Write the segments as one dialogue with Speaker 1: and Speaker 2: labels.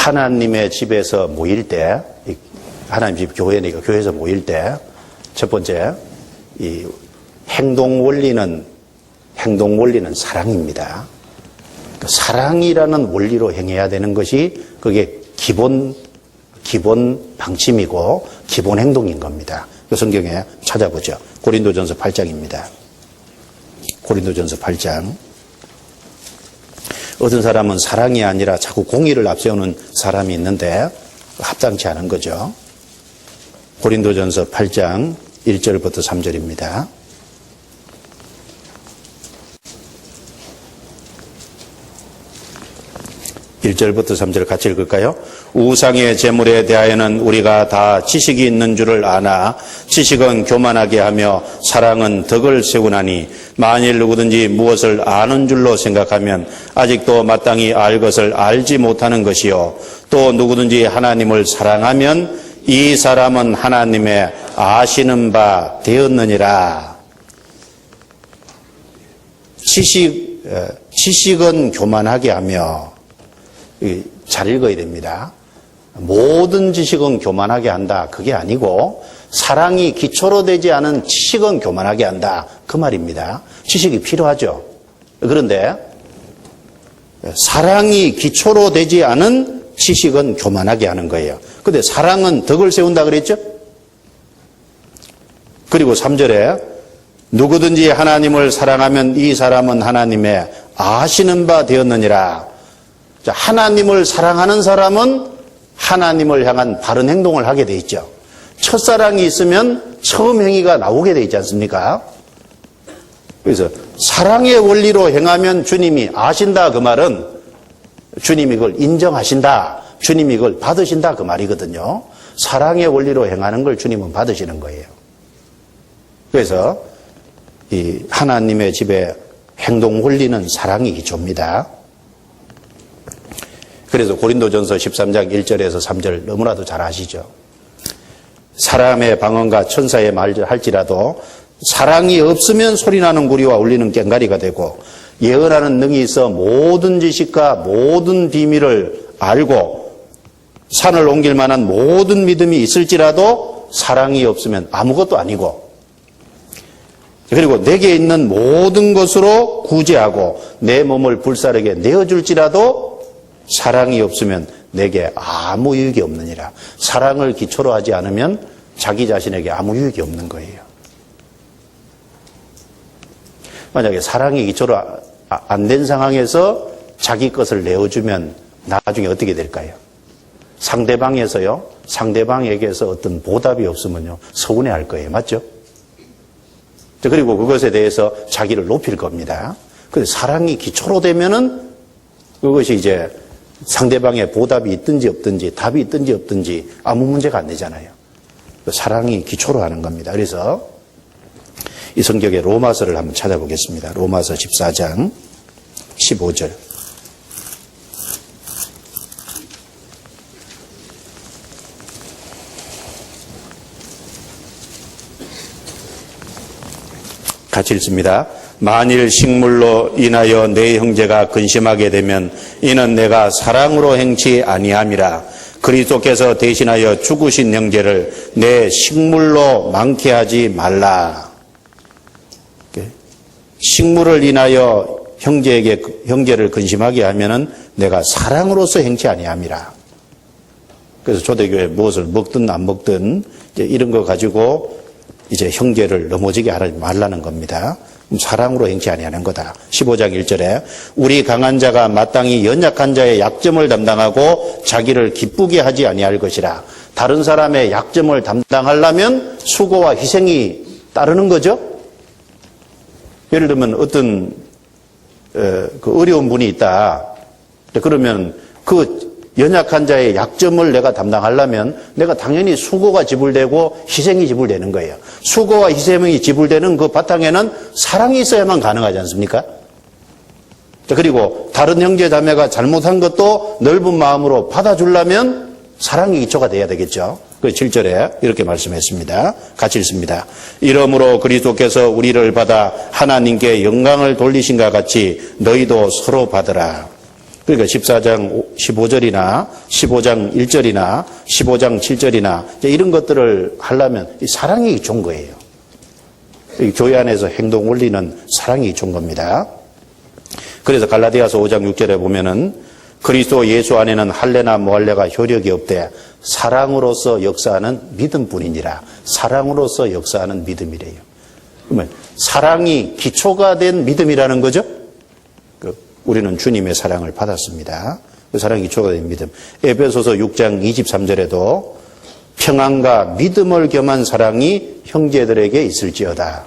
Speaker 1: 하나님의 집에서 모일 때, 하나님 집 교회니까 교회에서 모일 때, 첫 번째, 이 행동 원리는 사랑입니다. 사랑이라는 원리로 행해야 되는 것이 그게 기본 방침이고 기본 행동인 겁니다. 그 성경에 찾아보죠. 고린도전서 8장입니다. 고린도전서 8장. 어떤 사람은 사랑이 아니라 자꾸 공의를 앞세우는 사람이 있는데 합당치 않은 거죠. 고린도전서 8장 1절부터 3절입니다. 1절부터 3절 같이 읽을까요? 우상의 제물에 대하여는 우리가 다 지식이 있는 줄을 아나 지식은 교만하게 하며 사랑은 덕을 세우나니 만일 누구든지 무엇을 아는 줄로 생각하면 아직도 마땅히 알 것을 알지 못하는 것이요 또 누구든지 하나님을 사랑하면 이 사람은 하나님의 아시는 바 되었느니라. 지식은 교만하게 하며 잘 읽어야 됩니다. 모든 지식은 교만하게 한다. 그게 아니고 사랑이 기초로 되지 않은 지식은 교만하게 한다. 그 말입니다. 지식이 필요하죠. 그런데 사랑이 기초로 되지 않은 지식은 교만하게 하는 거예요. 그런데 사랑은 덕을 세운다 그랬죠? 그리고 3절에 누구든지 하나님을 사랑하면 이 사람은 하나님의 아시는 바 되었느니라. 하나님을 사랑하는 사람은 하나님을 향한 바른 행동을 하게 돼 있죠. 첫사랑이 있으면 처음 행위가 나오게 돼 있지 않습니까? 그래서 사랑의 원리로 행하면 주님이 아신다 그 말은 주님이 이걸 인정하신다. 주님이 이걸 받으신다 그 말이거든요. 사랑의 원리로 행하는 걸 주님은 받으시는 거예요. 그래서 이 하나님의 집에 행동 원리는 사랑이 기초입니다. 그래서 고린도전서 13장 1절에서 3절 너무나도 잘 아시죠. 사람의 방언과 천사의 말을 할지라도 사랑이 없으면 소리나는 구리와 울리는 꽹과리가 되고 예언하는 능이 있어 모든 지식과 모든 비밀을 알고 산을 옮길 만한 모든 믿음이 있을지라도 사랑이 없으면 아무것도 아니고 그리고 내게 있는 모든 것으로 구제하고 내 몸을 불사르게 내어줄지라도 사랑이 없으면 내게 아무 유익이 없느니라. 사랑을 기초로 하지 않으면 자기 자신에게 아무 유익이 없는 거예요. 만약에 사랑이 기초로 안 된 상황에서 자기 것을 내어주면 나중에 어떻게 될까요? 상대방에게서 어떤 보답이 없으면요, 서운해할 거예요. 맞죠? 그리고 그것에 대해서 자기를 높일 겁니다. 근데 사랑이 기초로 되면은 그것이 이제 상대방의 보답이 있든지 없든지 답이 있든지 없든지 아무 문제가 안 되잖아요. 사랑이 기초로 하는 겁니다. 그래서 이 성경의 로마서를 한번 찾아보겠습니다. 로마서 14장 15절. 같이 읽습니다. 만일 식물로 인하여 내 형제가 근심하게 되면 이는 내가 사랑으로 행치 아니함이라. 그리스도께서 대신하여 죽으신 형제를 내 식물로 많게 하지 말라. 식물을 인하여 형제를 근심하게 하면은 내가 사랑으로서 행치 아니함이라. 그래서 초대교회 무엇을 먹든 안 먹든 이제 이런 거 가지고 이제 형제를 넘어지게 하지 말라는 겁니다. 사랑으로 행치 아니하는 거다. 15장 1절에 우리 강한 자가 마땅히 연약한 자의 약점을 담당하고 자기를 기쁘게 하지 아니할 것이라. 다른 사람의 약점을 담당하려면 수고와 희생이 따르는 거죠. 예를 들면 어떤 그 어려운 분이 있다. 그러면 그 연약한 자의 약점을 내가 담당하려면 내가 당연히 수고가 지불되고 희생이 지불되는 거예요. 수고와 희생이 지불되는 그 바탕에는 사랑이 있어야만 가능하지 않습니까? 그리고 다른 형제 자매가 잘못한 것도 넓은 마음으로 받아주려면 사랑이 기초가 돼야 되겠죠. 그 7절에 이렇게 말씀했습니다. 같이 읽습니다. 이러므로 그리스도께서 우리를 받아 하나님께 영광을 돌리신가 같이 너희도 서로 받으라. 그러니까 14장 15절이나 15장 1절이나 15장 7절이나 이런 것들을 하려면 사랑이 좋은 거예요. 교회 안에서 행동 원리는 사랑이 좋은 겁니다. 그래서 갈라디아서 5장 6절에 보면은 그리스도 예수 안에는 할례나 무할례가 효력이 없되 사랑으로서 역사하는 믿음뿐이니라. 사랑으로서 역사하는 믿음이래요. 그러면 사랑이 기초가 된 믿음이라는 거죠. 우리는 주님의 사랑을 받았습니다. 그 사랑이 기초가 된 믿음. 에베소서 6장 23절에도 평안과 믿음을 겸한 사랑이 형제들에게 있을지어다.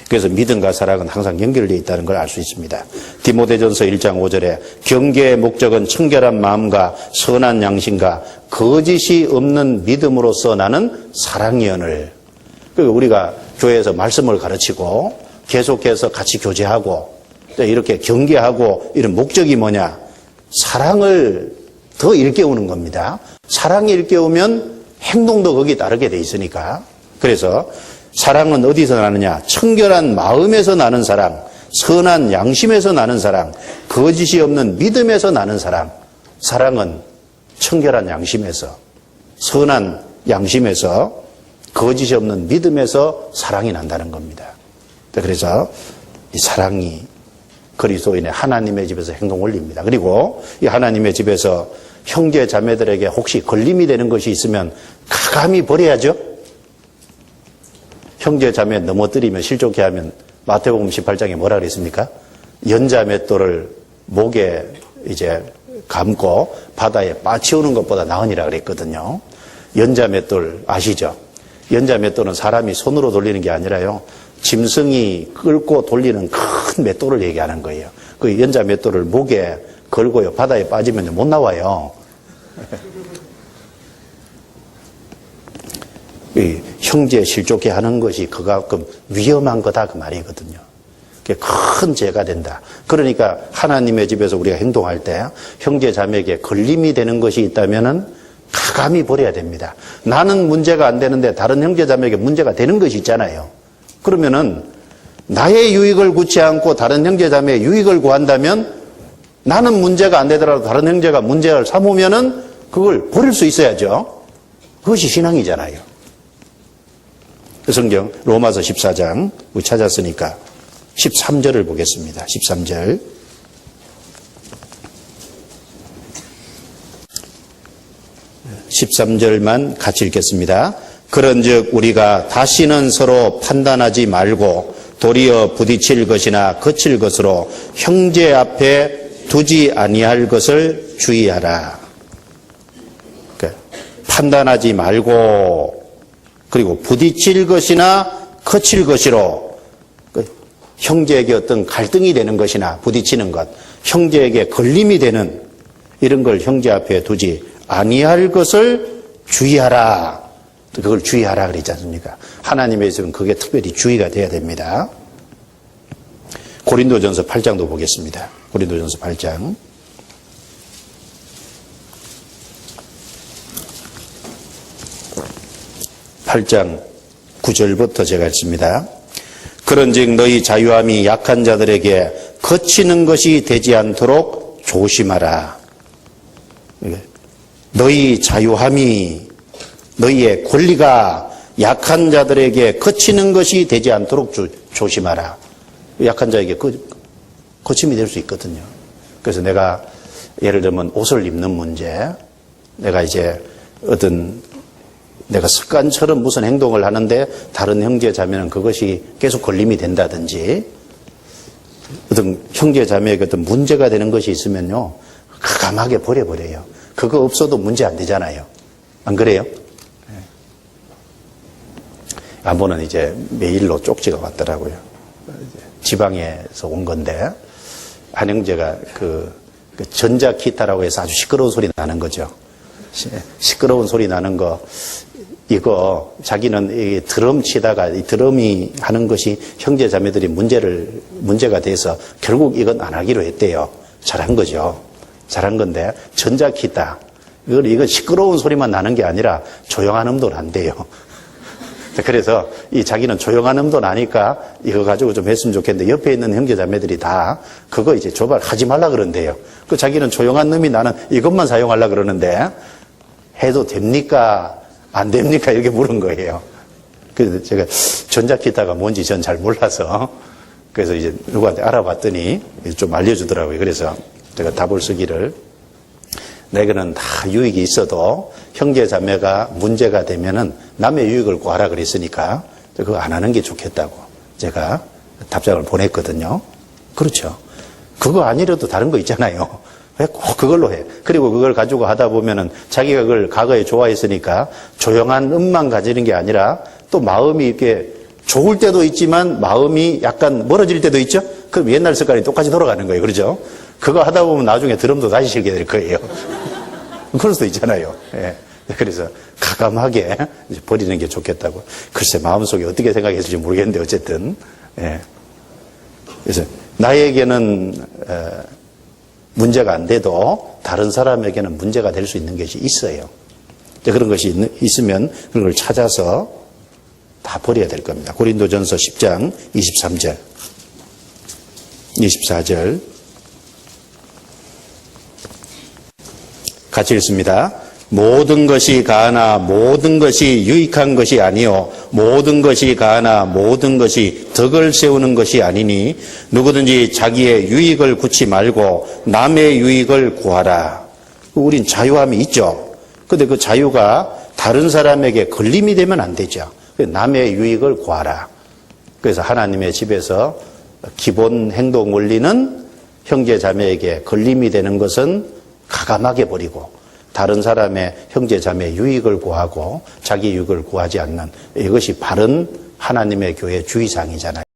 Speaker 1: 그래서 믿음과 사랑은 항상 연결되어 있다는 걸 알 수 있습니다. 디모데전서 1장 5절에 경계의 목적은 청결한 마음과 선한 양심과 거짓이 없는 믿음으로서 나는 사랑이언을. 우리가 교회에서 말씀을 가르치고 계속해서 같이 교제하고 이렇게 경계하고 이런 목적이 뭐냐? 사랑을 더 일깨우는 겁니다. 사랑이 일깨우면 행동도 거기에 따르게 돼 있으니까. 그래서 사랑은 어디서 나느냐? 청결한 마음에서 나는 사랑, 선한 양심에서 나는 사랑, 거짓이 없는 믿음에서 나는 사랑. 사랑은 청결한 양심에서, 선한 양심에서, 거짓이 없는 믿음에서 사랑이 난다는 겁니다. 그래서 이 사랑이 그리스도인의 하나님의 집에서 행동 원리입니다. 그리고 이 하나님의 집에서 형제 자매들에게 혹시 걸림이 되는 것이 있으면 가감히 버려야죠. 형제 자매 넘어뜨리면 실족해 하면 마태복음 18장에 뭐라 그랬습니까? 연자 맷돌을 목에 이제 감고 바다에 빠치우는 것보다 나으니라 그랬거든요. 연자 맷돌 아시죠? 연자 맷돌은 사람이 손으로 돌리는 게 아니라요. 짐승이 끌고 돌리는 큰 맷돌을 얘기하는 거예요. 그 연자 맷돌을 목에 걸고요. 바다에 빠지면 못 나와요. 형제 실족해 하는 것이 그만큼 위험한 거다 그 말이거든요. 그게 큰 죄가 된다. 그러니까 하나님의 집에서 우리가 행동할 때 형제 자매에게 걸림이 되는 것이 있다면은 가감히 버려야 됩니다. 나는 문제가 안 되는데 다른 형제 자매에게 문제가 되는 것이 있잖아요. 그러면은 나의 유익을 구치 않고 다른 형제 자매의 유익을 구한다면 나는 문제가 안 되더라도 다른 형제가 문제를 삼으면은 그걸 버릴 수 있어야죠. 그것이 신앙이잖아요. 성경 로마서 14장 우리 찾았으니까 13절을 보겠습니다. 13절. (13절만) 같이 읽겠습니다. 그런즉 우리가 다시는 서로 판단하지 말고 도리어 부딪힐 것이나 거칠 것으로 형제 앞에 두지 아니할 것을 주의하라. 그러니까 판단하지 말고 그리고 부딪힐 것이나 거칠 것으로 형제에게 어떤 갈등이 되는 것이나 부딪히는 것, 형제에게 걸림이 되는 이런 걸 형제 앞에 두지 아니할 것을 주의하라. 그걸 주의하라 그랬지 않습니까? 하나님의 집은 그게 특별히 주의가 돼야 됩니다. 고린도전서 8장도 보겠습니다. 고린도전서 8장. 8장 9절부터 제가 읽습니다. 그런즉 너희 자유함이 약한 자들에게 거치는 것이 되지 않도록 조심하라. 너희 자유함이 너희의 권리가 약한 자들에게 거치는 것이 되지 않도록 조심하라. 약한 자에게 거침이 될 수 있거든요. 그래서 내가 예를 들면 옷을 입는 문제, 내가 이제 내가 습관처럼 무슨 행동을 하는데 다른 형제 자매는 그것이 계속 걸림이 된다든지 어떤 형제 자매에게 어떤 문제가 되는 것이 있으면요 가감하게 버려버려요. 그거 없어도 문제 안 되잖아요. 안 그래요? 한 번은 이제 메일로 쪽지가 왔더라고요. 지방에서 온 건데 한 형제가 그 전자기타라고 해서 아주 시끄러운 소리 나는 거죠. 시끄러운 소리 나는 거 이거 자기는 이 드럼 치다가 이 드럼이 하는 것이 형제 자매들이 문제가 돼서 결국 이건 안 하기로 했대요. 잘한 거죠. 잘한 건데 전자기타 이건 시끄러운 소리만 나는 게 아니라 조용한 음도는 안 돼요. 그래서 이 자기는 조용한 놈도 나니까 이거 가지고 좀 했으면 좋겠는데 옆에 있는 형제자매들이 다 그거 이제 조발하지 말라 그런대요. 그 자기는 조용한 놈이 나는 이것만 사용하려 그러는데 해도 됩니까? 안 됩니까? 이렇게 물은 거예요. 그래서 제가 전자기타가 뭔지 전 잘 몰라서 그래서 이제 누구한테 알아봤더니 좀 알려주더라고요. 그래서 제가 답을 쓰기를 내게는 다 유익이 있어도 형제 자매가 문제가 되면은 남의 유익을 구하라 그랬으니까 그거 안 하는 게 좋겠다고 제가 답장을 보냈거든요. 그렇죠. 그거 아니라도 다른 거 있잖아요. 왜 꼭 그걸로 해? 그리고 그걸 가지고 하다 보면은 자기가 그걸 과거에 좋아했으니까 조용한 음만 가지는 게 아니라 또 마음이 이렇게 좋을 때도 있지만 마음이 약간 멀어질 때도 있죠? 그럼 옛날 습관이 똑같이 돌아가는 거예요. 그렇죠? 그거 하다 보면 나중에 드럼도 다시 실게 될 거예요. 그럴 수도 있잖아요. 예. 그래서 가감하게 이제 버리는 게 좋겠다고. 글쎄, 마음속에 어떻게 생각했을지 모르겠는데, 어쨌든. 예. 그래서 나에게는, 문제가 안 돼도 다른 사람에게는 문제가 될 수 있는 것이 있어요. 그런 것이 있으면 그런 걸 찾아서 다 버려야 될 겁니다. 고린도전서 10장 23절, 24절. 같이 읽습니다. 모든 것이 가하나 모든 것이 유익한 것이 아니요 모든 것이 가하나 모든 것이 덕을 세우는 것이 아니니 누구든지 자기의 유익을 구치 말고 남의 유익을 구하라. 우린 자유함이 있죠. 그런데 그 자유가 다른 사람에게 걸림이 되면 안 되죠. 남의 유익을 구하라. 그래서 하나님의 집에서 기본 행동 원리는 형제 자매에게 걸림이 되는 것은 가감하게 버리고 다른 사람의 형제 자매의 유익을 구하고 자기 유익을 구하지 않는 이것이 바른 하나님의 교회 주의사항이잖아요.